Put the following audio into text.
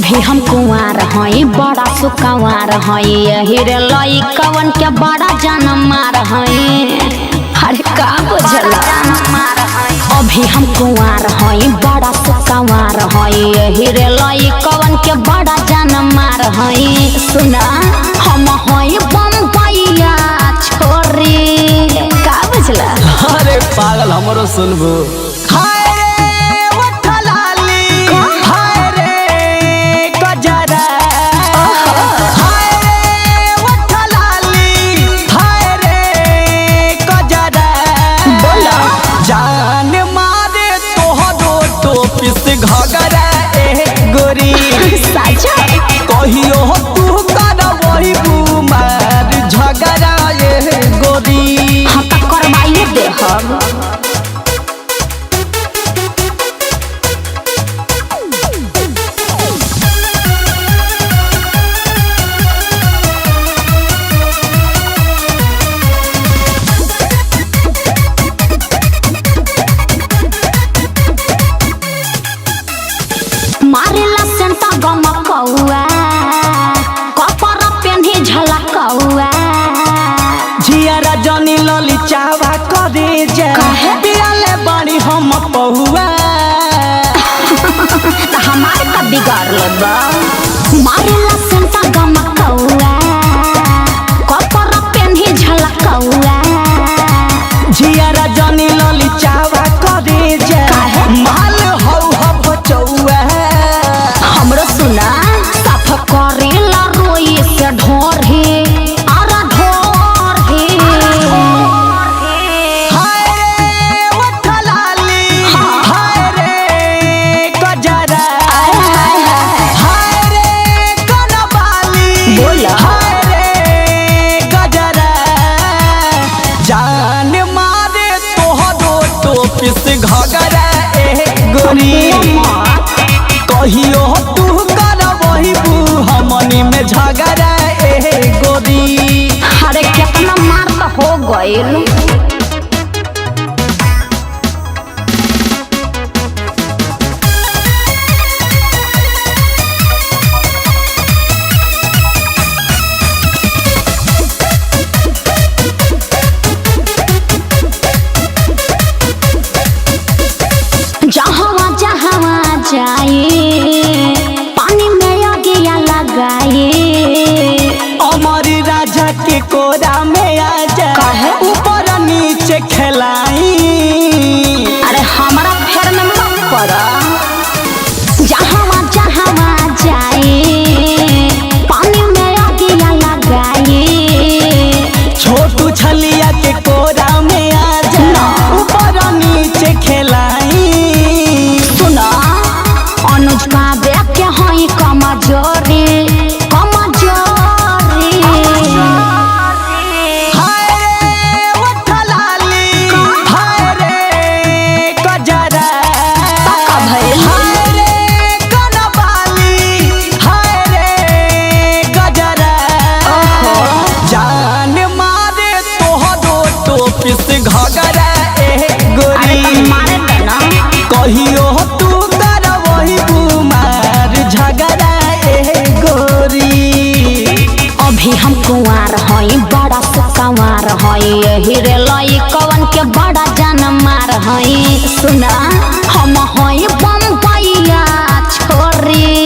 अभी हम कुंवार हई बड़ा सुकवार हई यही रे लई कवन के बड़ा जान मार हई। अरे का बुझला अभी हम कुंवार हई बड़ा सुकवार हई यही रे लई कवन के बड़ा जान मार हई। सुना हम हई बम्बईया छोरी का बुझला। अरे पागल हमरो सुनबो घगरा ए गोरी साजा कहियो तू कर वही बुमार झगड़ा ए गोरी हम का करवाइए दे हम। मारेला सेंटा गमकौआ कपड़ा पेन्ही झलकौआ झियारा जनी लली चावा करे जे पियाले बड़ी हम पहुआ त हमार का बिगाड़ लेबा। मारेला सेंटा गमकौआ कपड़ा पेन्ही झलकौआ झियारा जनी लली चावा करे जे माल हौ हब चौआ हमरो सुना साफ करेला रोई से ढोरही आरा ढोरही। हाय रे उठलाली हाय रे गजरा हाय रे कनबाली बोला हाय रे गजरा जान मारे तोहरो टोपिस घगरा ए गोरी कहियो तू कर वही बू हमनी में झगड़ा ए गोरी। अरे कितना मार तो हो गइल। जहाँ जहाँ जाए पानी में आगिया लगाए अमर राजा के कोरा में आ जा ऊपर नीचे खेलाई। अरे हमारा फेर में मत पड़ा। जहाँ जहाँ जाए पानी में आगिया लगाए छोटू छलिया के कोरा में आ जा ऊपर नीचे खेलाई। सुना अनुज काव्य के हई कमजोरी कमजोरी। हाय रे उठलाली हाय रे गजरा हाय रे कनबाली हाय रे गजरा जान मारे तोहरो टोपिस घगरा ए गोरी मारे ना कहियो तू कर वही बुमार झगड़ा ए गोरी। अभी हम कुंवार हई बड़ा सुकवार हई यही रे लई कवन के बड़ा जान मार हई। सुना हम हई बम्बईया छोरी